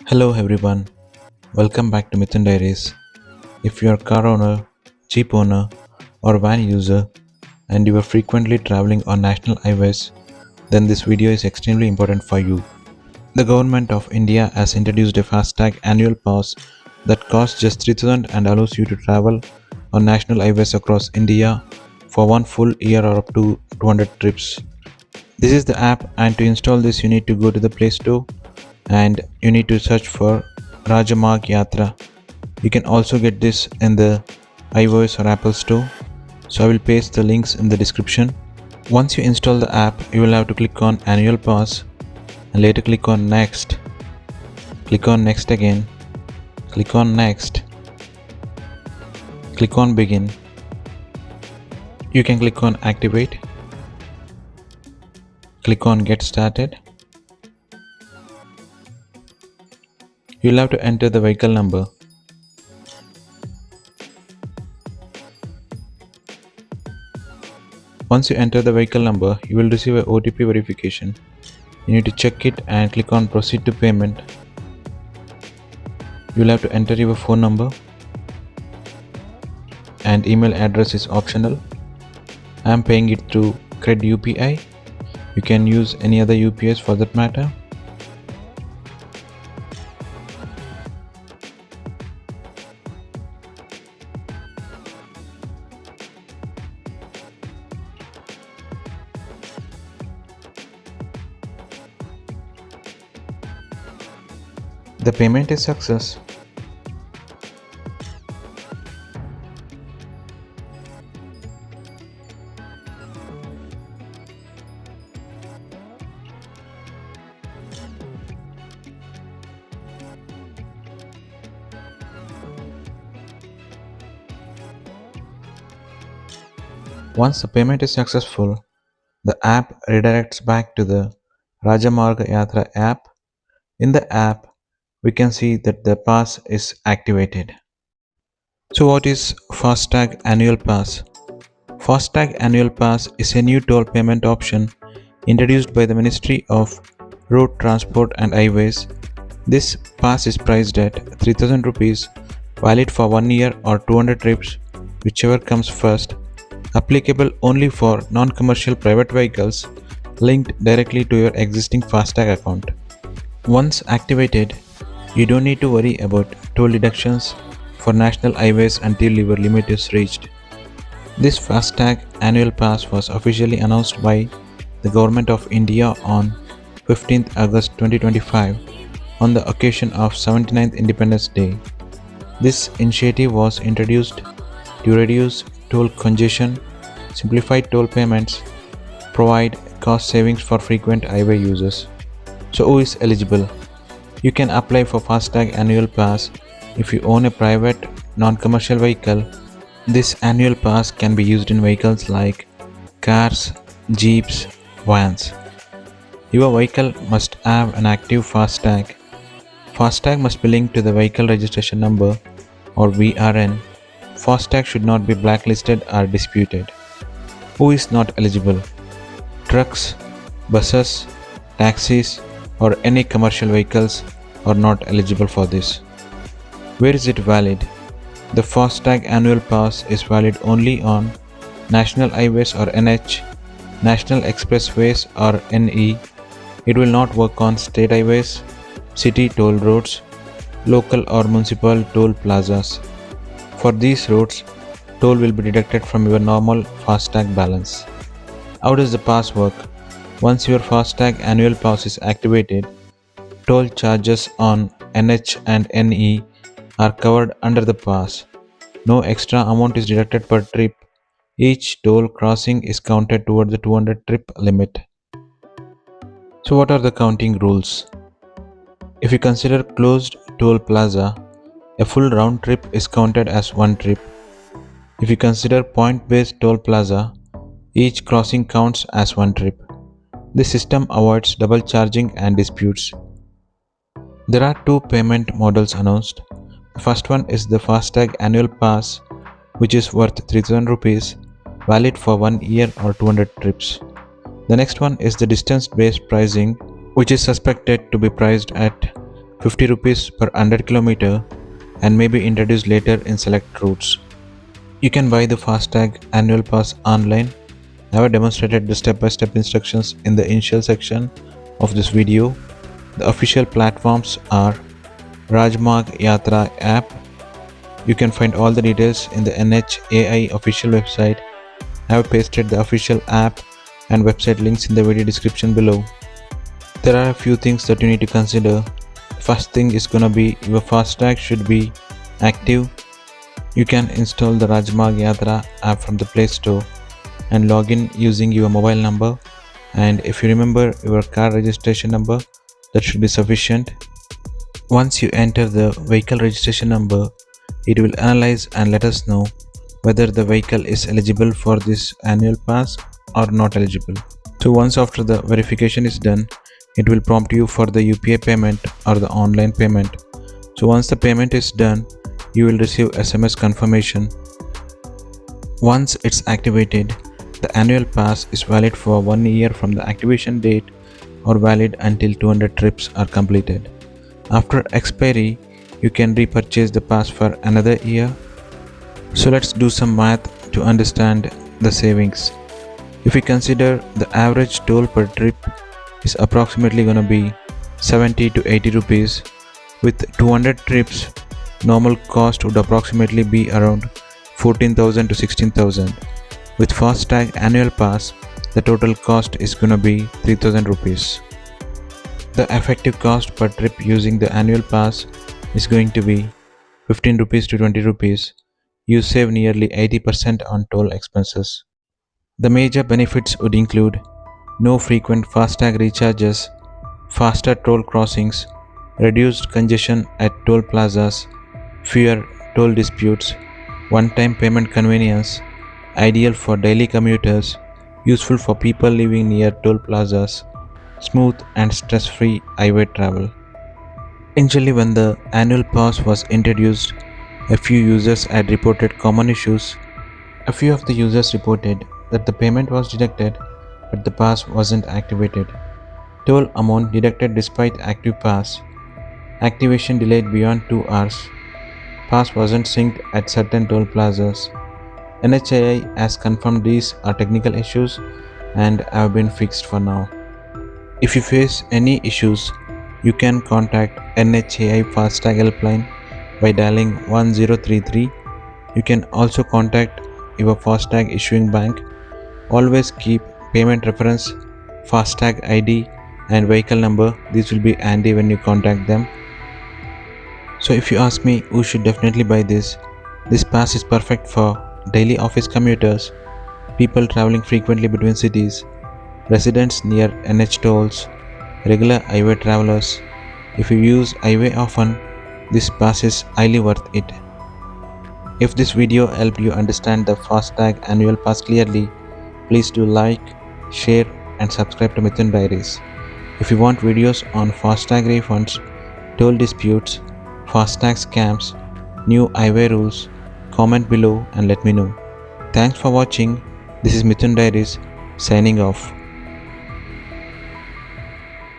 Hello everyone, welcome back to Mithun Diaries. If you are a car owner, jeep owner, or van user and you are frequently traveling on national highways, then this video is extremely important for you. The government of India has introduced a FASTag Annual Pass that costs just 3000 and allows you to travel on national highways across India for one full year or up to 200 trips. This is the app, and to install this you need to go to the Play Store and you need to search for Rajmargyatra. You can also get this in the iOS or Apple Store. So I will paste the links in the description. Once you install the app, you will have to click on Annual Pass and later click on Next. Click on Next again. Click on Next. Click on Begin. You can click on Activate. Click on Get Started. You'll have to enter the vehicle number. Once you enter the vehicle number, you will receive a OTP verification. You need to check it and click on Proceed to Payment. You'll have to enter your phone number and email address is optional. I am paying it through Cred UPI. You can use any other UPIs for that matter. The payment is success. Once the payment is successful, the app redirects back to the Rajmargyatra app. In the app, we can see that the pass is activated. So what is FASTag Annual Pass? FASTag Annual Pass is a new toll payment option introduced by the Ministry of Road Transport and Highways. This pass is priced at 3000 rupees, valid for 1 year or 200 trips, whichever comes first, applicable only for non-commercial private vehicles linked directly to your existing FASTag account. Once activated, you don't need to worry about toll deductions for national highways until your limit is reached. This FASTag Annual Pass was officially announced by the Government of India on 15th August 2025 on the occasion of 79th Independence Day. This initiative was introduced to reduce toll congestion, simplify toll payments, provide cost savings for frequent highway users. So who is eligible? You can apply for FASTag Annual Pass if you own a private, non-commercial vehicle. This annual pass can be used in vehicles like cars, jeeps, vans. Your vehicle must have an active FASTag. FASTag must be linked to the vehicle registration number or VRN. FASTag should not be blacklisted or disputed. Who is not eligible? Trucks, buses, taxis, or any commercial vehicles are not eligible for this. Where is it valid? The FASTag Annual Pass is valid only on National Highways or NH, National Expressways or NE. It will not work on state highways, city toll roads, local or municipal toll plazas. For these roads, toll will be deducted from your normal FASTag balance. How does the pass work? Once your FASTag Annual Pass is activated, toll charges on NH and NE are covered under the pass. No extra amount is deducted per trip. Each toll crossing is counted toward the 200 trip limit. So what are the counting rules? If you consider closed toll plaza, a full round trip is counted as one trip. If you consider point-based toll plaza, each crossing counts as one trip. This system avoids double charging and disputes. There are two payment models announced. The first one is the FASTag Annual Pass, which is worth 3000 rupees, valid for 1 year or 200 trips. The next one is the distance-based pricing, which is suspected to be priced at 50 rupees per 100 km and may be introduced later in select routes. You can buy the FASTag Annual Pass online. I have demonstrated the step-by-step instructions in the initial section of this video. The official platforms are Rajmargyatra App. You can find all the details in the NHAI official website. I have pasted the official app and website links in the video description below. There are a few things that you need to consider. First thing is gonna be your FASTag should be active. You can install the Rajmargyatra app from the Play Store and log in using your mobile number, and if you remember your car registration number, that should be sufficient. Once you enter the vehicle registration number, it will analyze and let us know whether the vehicle is eligible for this annual pass or not eligible. So once after the verification is done, it will prompt you for the UPI payment or the online payment. So once the payment is done, you will receive SMS confirmation. Once it's activated, the annual pass is valid for 1 year from the activation date or valid until 200 trips are completed. After expiry, you can repurchase the pass for another year. So let's do some math to understand the savings. If we consider the average toll per trip is approximately going to be 70 to 80 rupees, with 200 trips, normal cost would approximately be around 14,000 to 16,000. With FASTag Annual Pass, the total cost is gonna be 3,000 rupees. The effective cost per trip using the annual pass is going to be 15 rupees to 20 rupees. You save nearly 80% on toll expenses. The major benefits would include no frequent FASTag recharges, faster toll crossings, reduced congestion at toll plazas, fewer toll disputes, one-time payment convenience, ideal for daily commuters, useful for people living near toll plazas, smooth and stress-free highway travel. Initially, when the annual pass was introduced, a few users had reported common issues. A few of the users reported that the payment was deducted, but the pass wasn't activated. Toll amount deducted despite active pass. Activation delayed beyond 2 hours. Pass wasn't synced at certain toll plazas. NHAI has confirmed these are technical issues and have been fixed for now. If you face any issues, you can contact NHAI FASTag helpline by dialing 1033. You can also contact your FASTag issuing bank. Always keep payment reference, FASTag ID and vehicle number. These will be handy when you contact them. So if you ask me who should definitely buy this pass is perfect for daily office commuters, people traveling frequently between cities, residents near NH tolls, regular highway travelers. If you use highway often, this pass is highly worth it. If this video helped you understand the FASTag Annual Pass clearly, please do like, share and subscribe to Mithun Diaries. If you want videos on FASTag refunds, toll disputes, FASTag scams, new highway rules, comment below and let me know. Thanks for watching. This is Mithun Diaries signing off.